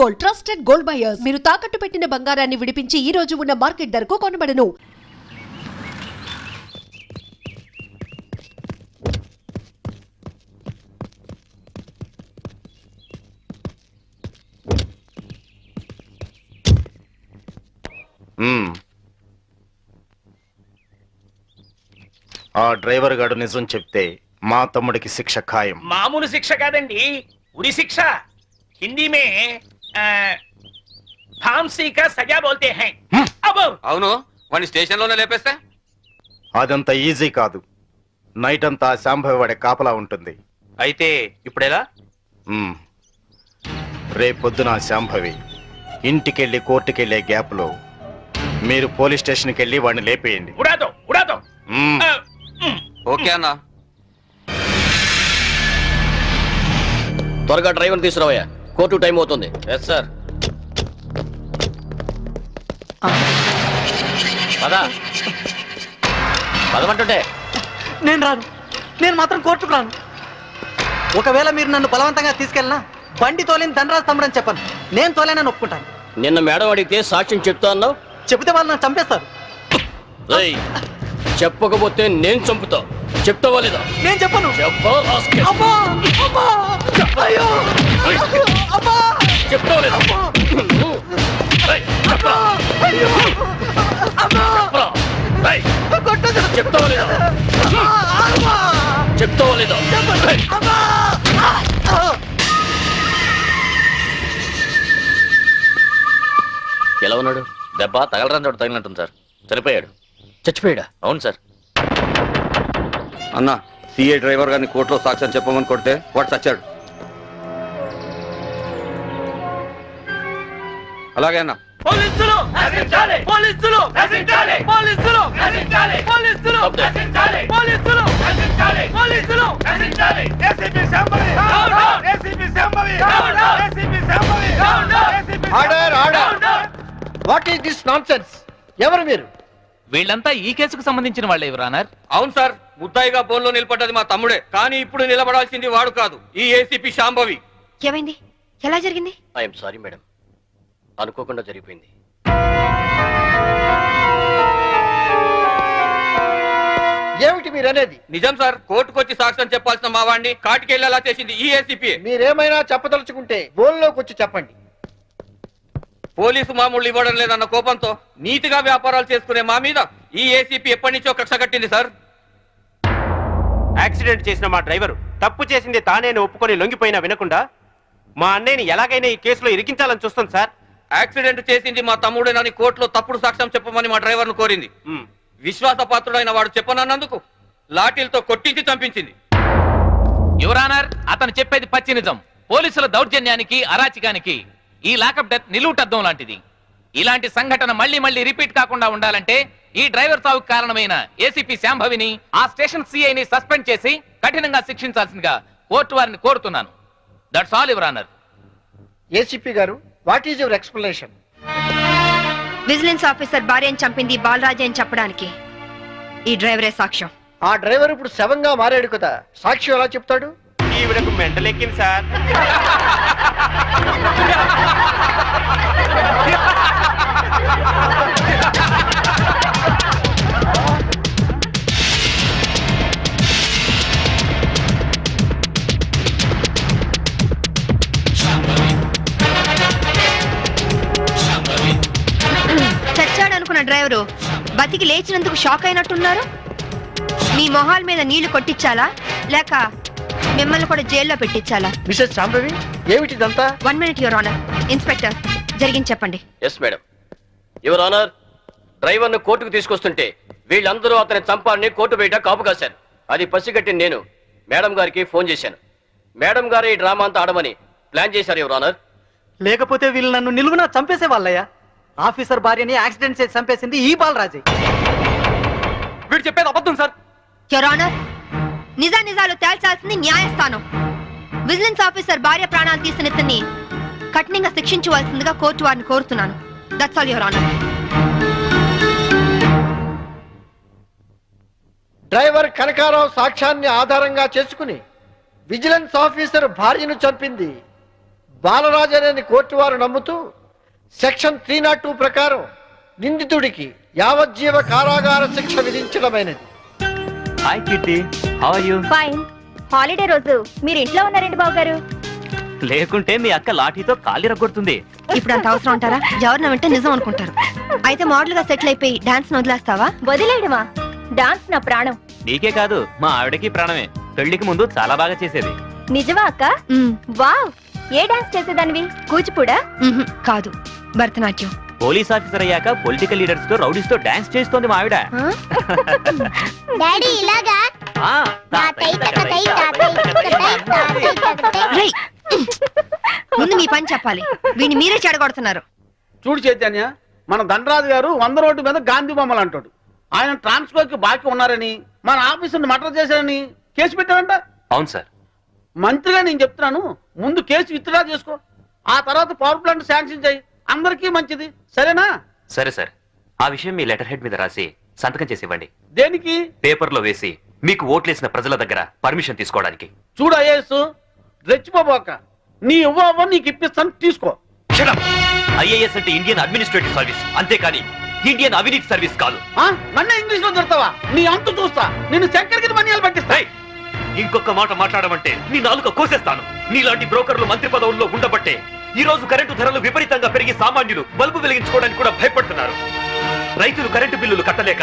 Gold, trusted gold buyers. మీరు తాకట్టు పెట్టిన బంగారాన్ని విడిపించి ఈ రోజు ఉన్న మార్కెట్ ధరకు కొనబడను. ఆ డ్రైవర్ గాడు నిజం చెప్తే మా తమ్ముడికి శిక్ష ఖాయం. మామూలు శిక్ష కాదండి, ఉరి శిక్ష. హిందీ మే फांसी का सजा बोलते हैं. అవును, వాడిని స్టేషన్ లోనే లేపేస్తే అదంత ఈజీ కాదు. నైట్ అంతా శాంభవి వాడే కాపలా ఉంటుంది. అయితే ఇప్పుడెలా? రేపొద్దున శాంభవి ఇంటికెళ్ళి కోర్టుకెళ్లే గ్యాప్ లో మీరు పోలీస్ స్టేషన్కి వెళ్ళి వాడిని లేపేయండి. ఉడాదో ఉడాదో. ఓకే అన్న. త్వరగా డ్రైవర్ తీసుకురావయ్యా, కోర్టు టైం అవుతుంది. Yes sir. పదమంటుంటే నేను రాను. నేను మాత్రం కోర్టుకు రాను. ఒకవేళ మీరు నన్ను బలవంతంగా తీసుకెళ్ళినా బండి తోలేని ధనరాజు తమ్ముడని చెప్పను. నేను తోలేనని ఒప్పుకుంటాను. నిన్న మేడం అడిగితే సాక్ష్యం చెప్తా అన్నావు. చెబితే వాళ్ళు నన్ను చంపేస్తారు. చెప్పకపోతే నేను చంపుతా. చెప్తావా లేదా? నేను చెప్పను. చెప్తావా లేదా? చెప్తావా లేదా? చెప్తావా లేదా? ఎలా ఉన్నాడు? దెబ్బ తగలరాని చోట తగిలినట్టుంది సార్. చనిపోయాడు. చచ్చిపోయాడా? అవును సార్. అన్న, సిఏ డ్రైవర్ గారిని కోర్టులో సాక్ష్యం చెప్పమని కొడితే వాడు చచ్చాడు. అలాగే అన్న. పోలీసులు నశించాలి, పోలీసులు నశించాలి, పోలీసులు నశించాలి, పోలీసులు నశించాలి, పోలీసులు నశించాలి, పోలీసులు నశించాలి. ACP Shambhavi down down, ACP Shambhavi down down, ACP Shambhavi down down, ACP order order. What is this nonsense? ఎవరు మీరు? వీళ్ళంతా ఈ కేసుకు సంబంధించిన వాళ్ళే యువరానర్. అవును సార్, ముద్దాయిగా బోన్లో నిలబడ్డది మా తమ్ముడే. కానీ ఇప్పుడు నిలబడాల్సింది వాడు కాదు, ఈ ఏసీపీ శాంభవి. ఏమైంది? ఎలా జరిగింది? ఐఎమ్ సారీ మేడం, అనుకోకుండా జరిగిపోయింది. ఏమిటి మీరు అనేది? నిజం సార్, కోర్టుకొచ్చి సాక్ష్యం చెప్పాల్సిన మా వాడిని కాటికెళ్ళేలా చేసింది ఈ ఏసీపీ. మీరేమైనా చెప్పదలుచుకుంటే బోన్లోకి వచ్చి చెప్పండి. పోలీసు మామూలు ఇవ్వడం లేదన్న కోపంతో నీతిగా వ్యాపారాలు చేసుకునే మా మీద ఈ ఏసీపీ ఎప్పటి నుంచో కక్ష కట్టింది సార్. యాక్సిడెంట్ చేసిన మా డ్రైవరు తప్పు చేసింది తానేని ఒప్పుకొని లొంగిపోయినా వినకుండా మా అన్నయ్యని ఎలాగైనా ఈ కేసులో ఇరికించాలని చూస్తుంది సార్. యాక్సిడెంట్ చేసింది మా తమ్ముడేనని కోర్టులో తప్పుడు సాక్ష్యం చెప్పమని మా డ్రైవర్ ను కోరింది. విశ్వాసపాత్రుడైన వాడు చెప్పనన్నందుకు లాఠీలతో కొట్టించి చంపించింది. యువరానర్, అతను చెప్పేది పచ్చి నిజం. పోలీసుల దౌర్జన్యానికి, అరాచకానికి ఈ లాకప్ డెత్ నిలువుటద్దం లాంటిది. ఇలాంటి సంఘటన మళ్లీ మళ్లీ రిపీట్ కాకుండా ఉండాలంటే ఈ డ్రైవర్ సావుకు కారణమైన ఏసీపీ శాంభవిని, ఆ స్టేషన్ సిఐని సస్పెండ్ చేసి కఠినంగా శిక్షించాల్సిందిగా కోర్టు వారిని కోరుతున్నాను. That's all your honour. ఏసీపీ గారు, what is your explanation? Vigilance officer భార్యను చంపింది బాలరాజే అని చెప్పడానికి ఈ డ్రైవరే సాక్ష్యం. ఆ డ్రైవర్ ఇప్పుడు శవంగా మారాడు కదా, సాక్ష్యం ఎలా చెప్తాడు? ఈవిడకు మెంటలెక్కింది సార్. చచ్చాడనుకున్న డ్రైవరు బతికి లేచినందుకు షాక్ అయినట్టున్నారు. మీ మొహాల మీద నీళ్లు కొట్టించాలా లేక మిమ్మల్ని కూడా జైల్లో పెట్టించాలా? మిసెస్ శాంభవి, ఏమిటిదంతా? 1 minute యువర్ ఆనర్. ఇన్స్పెక్టర్, జరిగింది చెప్పండి. Yes madam. Your honour, driver ను కోర్టుకు తీసుకొస్తుంటే వీళ్ళందరూ అతని చంపాలని కోర్టు బయట కాపు కాశారు. అది పసిగట్టి నేను మేడం గారికి ఫోన్ చేశాను. మేడం గారు ఈ డ్రామా అంతా ఆడమని ప్లాన్ చేశారు యువర్ ఆనర్. లేకపోతే వీళ్ళు నన్ను నిలువునా చంపేసే వాళ్ళయ్యా. ఆఫీసర్ భార్యని యాక్సిడెంట్ చేసి చంపేసింది ఈ బాలరాజే. వీడు చెప్పేది అబద్ధం సార్. యువర్ ఆనర్, నిజాలు తేల్చాల్సింది న్యాయస్థానం. విజిలెన్స్ ఆఫీసర్ భార్య ప్రాణాలు తీసిన ఇతన్ని కఠినంగా శిక్షించవలసిందిగా కోర్టు వారిని కోరుతున్నాను. That's all your honour. Driver Kanakarao సాక్ష్యాన్ని ఆధారంగా చేసుకుని విజిలెన్స్ ఆఫీసర్ భార్యను చంపింది బాలరాజనేని కోర్టు వారు నమ్ముతూ సెక్షన్ 302 ప్రకారం నిందితుడికి యావజ్జీవ కారాగార శిక్ష విధించడమైనది. Hi Kitty, how are you? Fine. Holiday రోజు మీరు ఇంట్లో ఉన్నారండి బాబు గారు. లేకుంటే మీ అక్క లాఠీతో కాలి రగ్గొడుతుంది. ఇప్పుడు అంత అవసరం అంటారా? ఎవరిన వెంటే నిజం అనుకుంటారు. అయితే మోడల్ గా సెటిల్ అయిపోయి డాన్స్ వదిలేస్తావా? వదిలేయడమా? డాన్స్ నా ప్రాణం. నీకే కాదు, మా ఆవిడకి ప్రాణమే. పెళ్లికి ముందు చాలా బాగా చేసేది. నిజమా అక్క? వావ్. ఏ డాన్స్ చేసేదానివి? కూచిపూడా? కాదు, భరతనాట్యం. పోలీస్ ఆఫీసర్ అయ్యాక పొలిటికల్ లీడర్స్ తో రౌడీస్ తో డాన్స్ చేస్తోంది మా ఆవిడ. డాడీ ఇలాగా? ఆ, రేయ్, ముందు మీ పని చెప్పాలి. వీడిని మీరే చెడగొడుతున్నారు. చూడు చైతన్య, మన దండరాజు గారు 100 రోడ్డు మీద గాంధీ బొమ్మలు అంటాడు. ఆయన ట్రాన్స్ఫర్ కి బాకీ ఉన్నారని, మన ఆఫీసుని మర్డర్ చేశారని కేసు పెట్టారంట. అవును సార్. మంత్రిగా నేను చెప్తున్నాను, ముందు కేసు విత్డ్రా చేసుకో, ఆ తర్వాత పవర్ ప్లాంట్ శాంక్షన్ చేయి. అందరికీ మంచిది, సరేనా? సరే సార్, ఆ విషయం మీ లెటర్ హెడ్ మీద రాసి సంతకం చేసి ఇవ్వండి. దేనికి? పేపర్ లో వేసి మీకు ఓట్లేసిన ప్రజల దగ్గర పర్మిషన్ తీసుకోవడానికి. చూడు ఐఏఎస్, రెచ్చిపోబోక. నీ ఇవ్వ నీకు ఇప్పిస్తాను, తీసుకో. ఐఏఎస్ అంటే ఇండియన్ అడ్మినిస్ట్రేటివ్ సర్వీస్, అంతేకాని ఇండియన్ అవినీతి సర్వీస్ కాదు. నన్ను ఇంగ్లీష్ లో తిడతావా? నీ అంతు చూస్తా. నిన్ను చక్కెరకి మనియాలు పట్టిస్తాయి. ఇంకొక మాట మాట్లాడమంటే నీ నాలుక కోసేస్తాను. నీలాంటి బ్రోకర్లు మంత్రి పదవుల్లో ఉండబట్టే ఈ రోజు కరెంటు ధరలు విపరీతంగా పెరిగి సామాన్యులు బల్బు వెలిగించుకోవడానికి కూడా భయపడుతున్నారు. రైతులు కరెంటు బిల్లులు కట్టలేక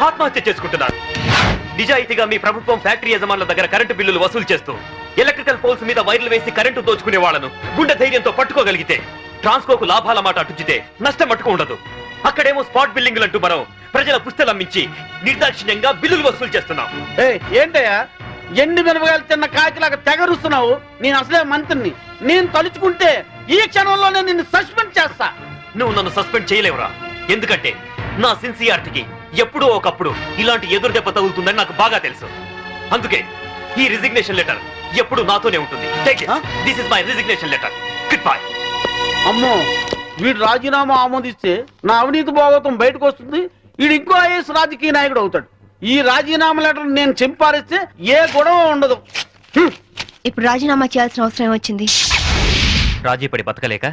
ఆత్మహత్య చేసుకుంటున్నారు. నిజాయితీగా మీ ప్రభుత్వం ఫ్యాక్టరీ యజమానుల దగ్గర కరెంటు బిల్లులు వసూలు చేస్తూ ఎలక్ట్రికల్ పోల్స్ మీద వైర్లు వేసి కరెంటు దోచుకునే వాళ్లను గుండె ధైర్యంతో పట్టుకోగలిగితే ట్రాన్స్కోకు లాభాల మాట అటుచితే నష్టం మట్టుకు ఉండదు. అక్కడేమో స్పాట్ బిల్లింగ్లు అంటూ మనం ప్రజల పుస్తలమ్మించి నిర్దాక్షిణ్యంగా బిల్లులు వసూలు చేస్తున్నాం. ఏంటయ్యా ఎండి మిరపకాయలు తిన్న కాకిలాగా తెగరుస్తున్నావు? నేను అసలే మంత్రిని. నేను తలుచుకుంటే ఈ క్షణంలోనే నిన్ను సస్పెండ్ చేస్తా. నువ్వు నన్ను సస్పెండ్ చేయలేవురా. ఎందుకంటే నా సిన్సియారిటీకి ఎప్పుడో ఒకప్పుడు ఇలాంటి ఎదురు దెబ్బ తగులుతుందని నాకు బాగా తెలుసు. అందుకే ఈ రిజిగ్నేషన్ లెటర్ ఎప్పుడు నాతోనే ఉంటుంది. This is my resignation letter. Good bye. అమ్మో, వీడు రాజీనామా ఆమోదిస్తే నా అవినీతి భాగవతం బయటకు వస్తుంది. వీడు ఇంకో ఐఏఎస్ రాజకీయ నాయకుడు అవుతాడు. ఈ రాజీనామా లెటర్ నేను చింపారిస్తే ఏ గొడవ ఉండదు. ఇప్పుడు రాజీనామా చేయాల్సిన అవసరం వచ్చింది. రాజీ పడి బతకలేక?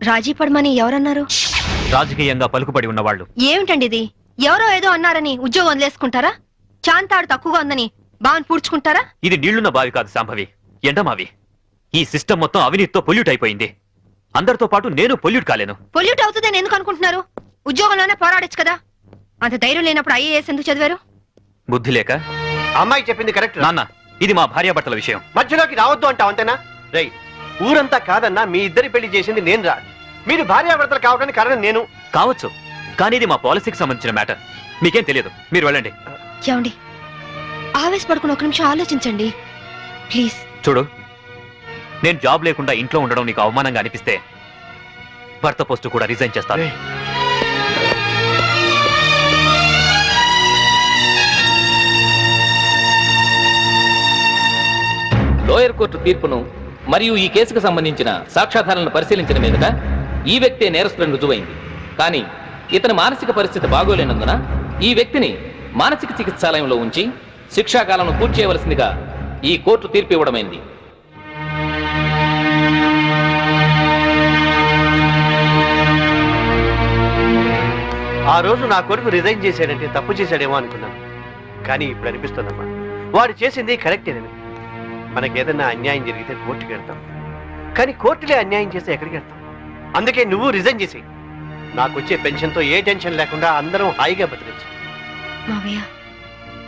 రాజీ పడమని ఎవరన్నారు? రాజకీయంగా పలుకుబడి ఉన్నవాళ్ళు. ఏమిటండి ఇది? ఎవరో ఏదో అన్నారని ఉద్యోగం వదిలేసుకుంటారా? చాంతాడు తక్కువగా ఉందని బావని పూడ్చుకుంటారా? ఇది నీళ్లున్న బావి కాదు శాంభవి, ఎండమావి. ఈ సిస్టమ్ మొత్తం అవినీతితో పొల్యూట్ అయిపోయింది. అందరితో పాటు నేను పొల్యూట్ కాలేను. పొల్యూట్ అవుతుందని ఎందుకు అనుకుంటున్నారు? ఉద్యోగంలోనే పోరాడొచ్చు కదా. అంత ధైర్యం లేనప్పుడు ఐఏఎస్ ఎందుకు చదివారు? బుద్ధి లేక. అమ్మాయి చెప్పింది కరెక్ట్ నాన్న, ఇది మా భార్యాభర్తల విషయం. మధ్యలోకి రావద్దు అంటావు, అంతేనా? రై, ఊరంతా కాదన్నా మీ ఇద్దరి పెళ్లి చేసింది నేను రా. మీరు భార్యాభర్తలు కావడానికి కారణం నేను కావచ్చు, కానీ ఇది మా పాలసీకి సంబంధించిన మ్యాటర్. మీకేం తెలియదు, మీరు వెళ్ళండి. ఏమండి, ఆవేశపడుకుని ఒక నిమిషం ఆలోచించండి ప్లీజ్. చూడు, నేను జాబ్ లేకుండా ఇంట్లో ఉండడం నీకు అవమానంగా అనిపిస్తే భర్త పోస్టు కూడా రిజైన్ చేస్తాను. లోయర్ కోర్టు తీర్పును మరియు ఈ కేసుకు సంబంధించిన సాక్ష్యాధారాలను పరిశీలించిన మీదట ఈ వ్యక్తే నేరస్తులను రుజువైంది. కానీ ఇతని మానసిక పరిస్థితి బాగోలేనందున ఈ వ్యక్తిని మానసిక చికిత్సాలయంలో ఉంచి శిక్షాకాలను పూర్తి చేయవలసిందిగా ఈ కోర్టు తీర్పు ఇవ్వడమైంది. ఆ రోజు నా కొడుకు రిజైన్ చేశాడంటే తప్పు చేశాడేమో అనుకున్నాను. కానీ ఇప్పుడు అనిపిస్తుందమ్మా, వాడు చేసింది కరెక్టేనని. మనకేదన్నా అన్యాయం జరిగితే కోర్టుకి వెళ్తాం, కానీ కోర్టులే అన్యాయం చేస్తే ఎక్కడికి వెళ్తాం? అందుకే నువ్వు రిజైన్ చేసి నాకు వచ్చే పెన్షన్తో ఏ టెన్షన్ లేకుండా అందరం హాయిగా బతికచ్చు.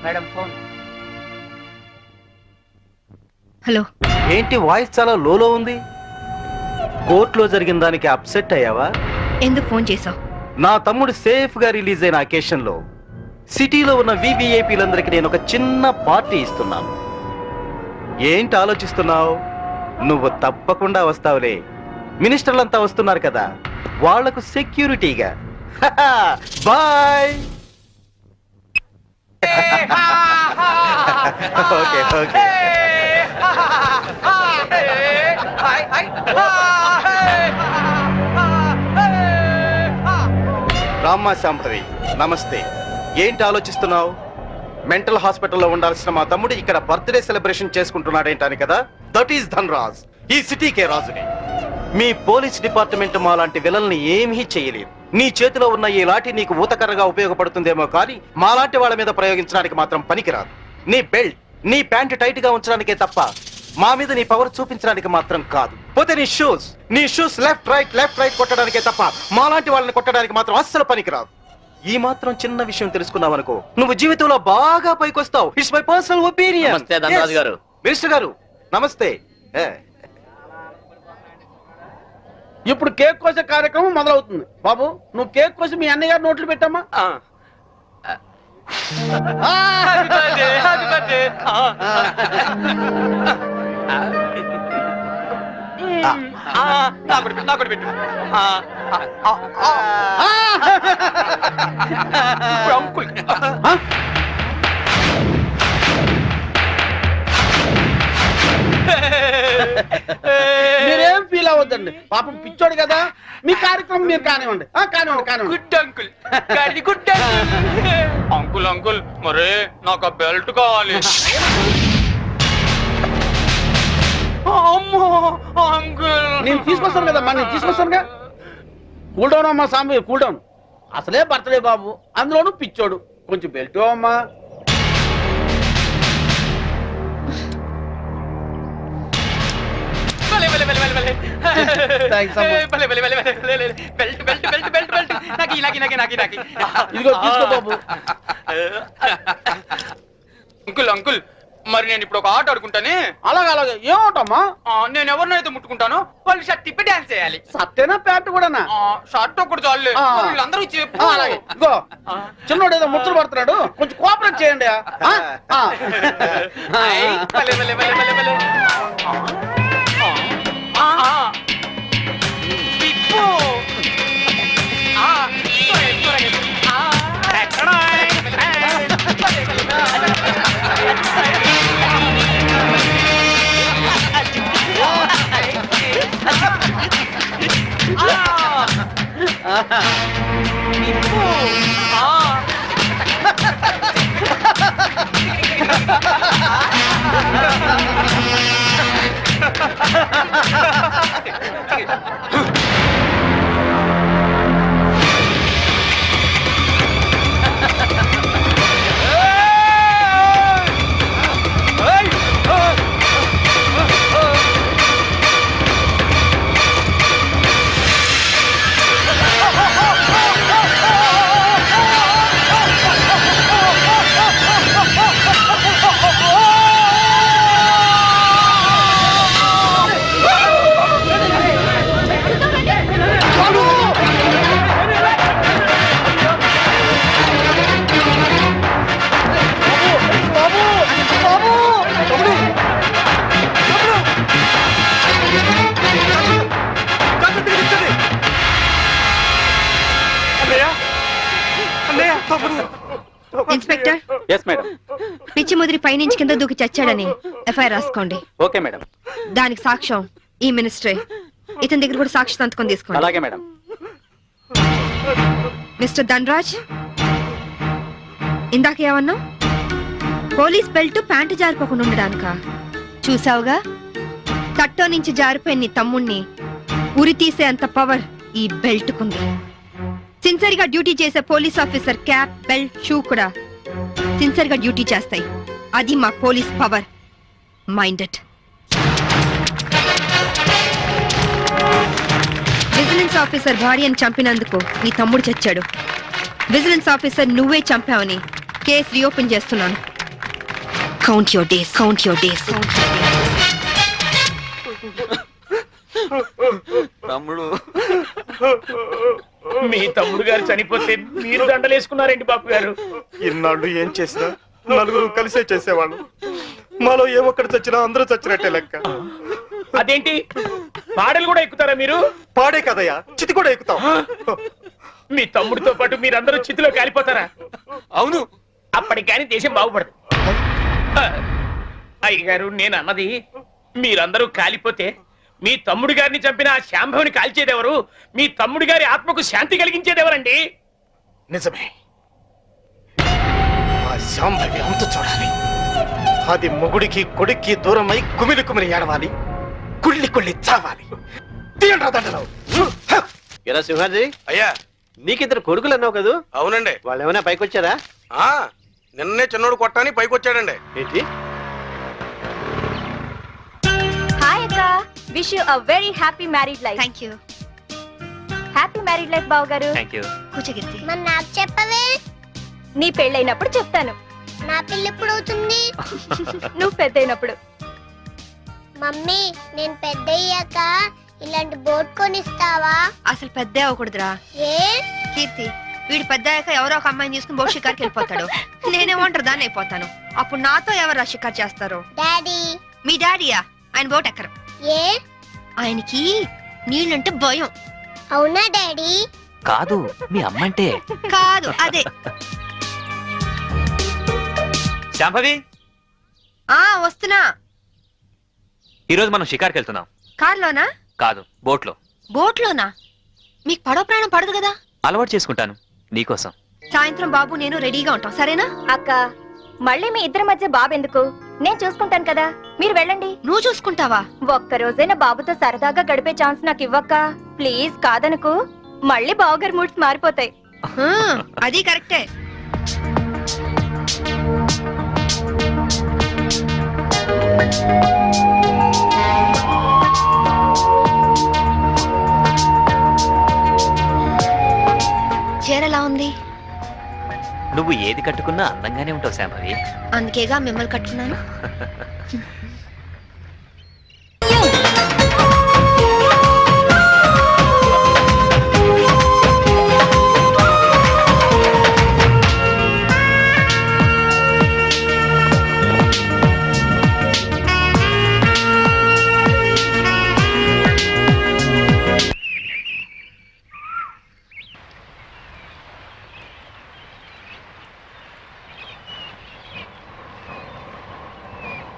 Madam phone. హలో. ఏంటి వాయిస్ చాలా లోలో ఉంది? కోర్టులో జరిగిన దానికి అప్సెట్ అయ్యావా? ఎందుకు ఫోన్ చేసావు? నా తమ్ముడు సేఫ్ గా రిలీజ్ అయిన అకేషన్ లో సిటీలో ఉన్న వివిఐపీలందరికీ నేను ఒక చిన్న పార్టీ ఇస్తున్నాను. ఏంటి ఆలోచిస్తున్నావు? నువ్వు తప్పకుండా వస్తావులే. మినిస్టర్లంతా వస్తున్నారు కదా, వాళ్లకు సెక్యూరిటీగా. బాయ్. Okay okay. రామ్మా శాంభవి, నమస్తే. ఏంటి ఆలోచిస్తున్నావు? మెంటల్ హాస్పిటల్లో ఉండాల్సిన మా తమ్ముడు ఇక్కడ బర్త్డే సెలబ్రేషన్ చేసుకుంటున్నాడేంటాని కదా. దట్ ఈస్ ధన్రాజ్, ఈ సిటీకే రాజుని. మీ పోలీస్ డిపార్ట్మెంట్ మా లాంటి విలన్ని ఏమీ చేయలేదు. నీ చేతిలో ఉన్న ఈ లాఠీ నీకు ఊతకర్రగా ఉపయోగపడుతుందేమో కానీ మాలాంటి వాళ్ళ మీద ప్రయోగించడానికి మాత్రం పనికిరాదు. నీ బెల్ట్, నీ ప్యాంట్ టైట్ గా ఉంచడానికే తప్ప మా మీద నీ పవర్ చూపించడానికి మాత్రం కాదు. పోతే నీ షూస్ లెఫ్ట్ రైట్ కొట్టడానికే తప్ప మాలాంటి వాళ్ళని కొట్టడానికి మాత్రం అస్సలు పనికిరాదు. ఈ మాత్రం చిన్న విషయం తెలుసుకున్నావనుకో నువ్వు జీవితంలో బాగా పైకొస్తావు. It's my personal opinion. నమస్తే ధనరాజు గారు. మినిస్టర్ గారు నమస్తే. ఇప్పుడు కేక్ కోసే కార్యక్రమం మొదలవుతుంది. బాబు నువ్వు కేక్ కోసి మీ అన్నయ్య గారు నోట్లు పెట్టమ్మా. మీరేం ఫీల్ అవ్వద్దండి, పాపం పిచ్చోడు కదా. మీ కార్యక్రమం మీరు కానివ్వండి. కానివ్వండి. Good uncle, good uncle. Uncle మరే నాకు ఆ బెల్ట్ కావాలి. అమ్మో అంకుల్, నేను తీసుకొస్తాను కదమ్మా, నేను తీసుకొస్తానుగా. కూల్ డౌన్ అమ్మా సాంబి, కూల్ డౌన్. అసలే బర్త్డే బాబు, అందులోనూ పిచ్చోడు. కొంచెం బెల్ట్ అమ్మా. ఇదిగో తీసుకో బాబు. అంకుల్ అంకుల్ మరి నేను ఇప్పుడు ఒక ఆట ఆడుకుంటానే. అలాగే ఏమవుతామా? నేను ఎవరినైతే ముట్టుకుంటాను వాళ్ళు షర్ట్ తిప్పి డాన్స్ చేయాలి. సత్తేనా ప్యాంట్ కూడానా? షర్ట్ ఒకటి చాలు, వీళ్ళందరూ చెప్పు. అలాగే ఇగో చిన్నోడు ఏదో ముచ్చలు పడుతున్నాడు, కొంచెం కోఆపరేట్ చేయండి. Inspector, yes madam. పిచ్చి ముదిరి పైనుంచి కింద దూకి చచ్చాడని ఎఫ్ఐఆర్ రాసుకోండి. Okay madam. దానికి సాక్ష్యం ఈ మినిస్టరే. ఇతని దగ్గర కూడా సాక్షి సంతకం తీసుకోండి. అలాగే మేడం. మిస్టర్ ధనరాజ్, ఇందాక ఏమన్నా? పోలీస్ బెల్ట్ ప్యాంటు జారిపోకుండా ఉండడానికా? చూసావుగా, తట్టో నుంచి జారిపోయిన నీ తమ్ముణ్ణి ఉరి తీసే అంత పవర్ ఈ బెల్ట్ కుంది. సిన్సియర్ గా డ్యూటీ చేసే police officer cap, belt, shoe కూడా సిన్సియర్ గా డ్యూటీ చేస్తాయి. అది మా police power. Minded. Vigilance officer భార్యను చంపినందుకు నీ తమ్ముడు చచ్చాడు. విజిలెన్స్ ఆఫీసర్ నువ్వే చంపావని కేసు రీఓపెన్ చేస్తున్నాను. Count your days, count your days. తమ్ముడు, మీ తమ్ముడు గారు చనిపోతే మీరు దండలేసుకున్నారేంటి బాబు గారు? ఇన్నాళ్ళు ఏం చేసినా నలుగురు కలిసే చేసేవాళ్ళు. మాలో ఏ ఒక్కటి చచ్చినా అందరూ చచ్చినట్టే లెక్క. అదేంటి, పాడలు కూడా ఎక్కుతారా మీరు? పాడే కదయ్యా, చితి కూడా ఎక్కుతాం. మీ తమ్ముడితో పాటు మీరందరూ చితిలో కాలిపోతారా? అవును. అప్పటికి కానీ దేశం బాగుపడదు. అయ్యగారు, నేను అన్నది మీరందరూ కాలిపోతే మీ తమ్ముడి గారిని చంపిన ఆ శాంభవిని కాల్చేదెవరు? మీ తమ్ముడి గారి ఆత్మకు శాంతి కలిగించేదెవరండి? నిజమే, ఆ శాంభవి అంత చూడాలి. అది మొగుడికి కొడుక్కి దూరమై కుమిలి కుమిలి ఏడవాలి, కుళ్ళి కుళ్ళి చావాలి. తీయండి దండలు. ఎలా సింహాజీ, అయ్యా నీకిద్దరు కొడుకులు అన్నావు కదా, అవునండి. వాళ్ళు ఏమైనా పైకి వచ్చారా? నిన్నే చిన్నోడు కొట్టాని పైకి వచ్చాడండి. ఏంటి? హాయ్ అక్క, wish you a very happy married life. Thank you. Happy married life బావ గారు. కూర్చోగిర్తి. మరి నాకు చెప్పవే? నీ పెళ్ళైనప్పుడు చెప్తాను. నా పెళ్ళి ఎప్పుడు అవుతుంది? నువ్వు పెద్దయినప్పుడు. మమ్మీ, నేను పెద్దయ్యాక ఇలాంటి బోట్ కొనిస్తావా? అసలు పెద్ద అవ్వకూడదురా. ఏ? కీర్తి, వీడు పెద్ద అయ్యాక ఎవరో ఒక అమ్మాయిని తీసుకుని బోట్ షికార్కి వెళ్ళిపోతాడు. నేనేమంటారు దాన్ని అయిపోతాను. అప్పుడు నాతో ఎవరు షికార్ చేస్తారు? డాడీ. మీ డాడీయా? ఆయన బోట్ ఎక్కరు. ఏ? ఆయనకి నీళ్ళంటే భయం. అవునా డాడీ? కాదు, మీ అమ్మంటే. కాదు, అదే. శాంభవి, వస్తున్నా. ఈరోజు మనం షికార్కి వెళ్తున్నాం. కార్లోనా? కాదు, బోట్లో. బోట్లోనా? మీకు పడవ ప్రాణం పడదు కదా. అలవాటు చేసుకుంటాను నీకోసం. సాయంత్రం బాబు నేను రెడీగా ఉంటాం, సరేనా? అక్క, మళ్ళీ మీ ఇద్దరి మధ్య బాబు ఎందుకు? నేను చూసుకుంటాను కదా, మీరు వెళ్ళండి. నువ్వు చూసుకుంటావా? ఒక్క రోజైనా బాబుతో సరదాగా గడిపే ఛాన్స్ నాకు ఇవ్వక్క ప్లీజ్. కాదనుకు, మళ్ళీ బావగారి మూడ్స్ మారిపోతాయి. అది కరెక్టే. చీర ఎలా ఉంది? నువ్వు ఏది కట్టుకున్నా అందంగానే ఉంటావు శాంభవి. అందుకేగా మిమ్మల్ని కట్టుకున్నాను.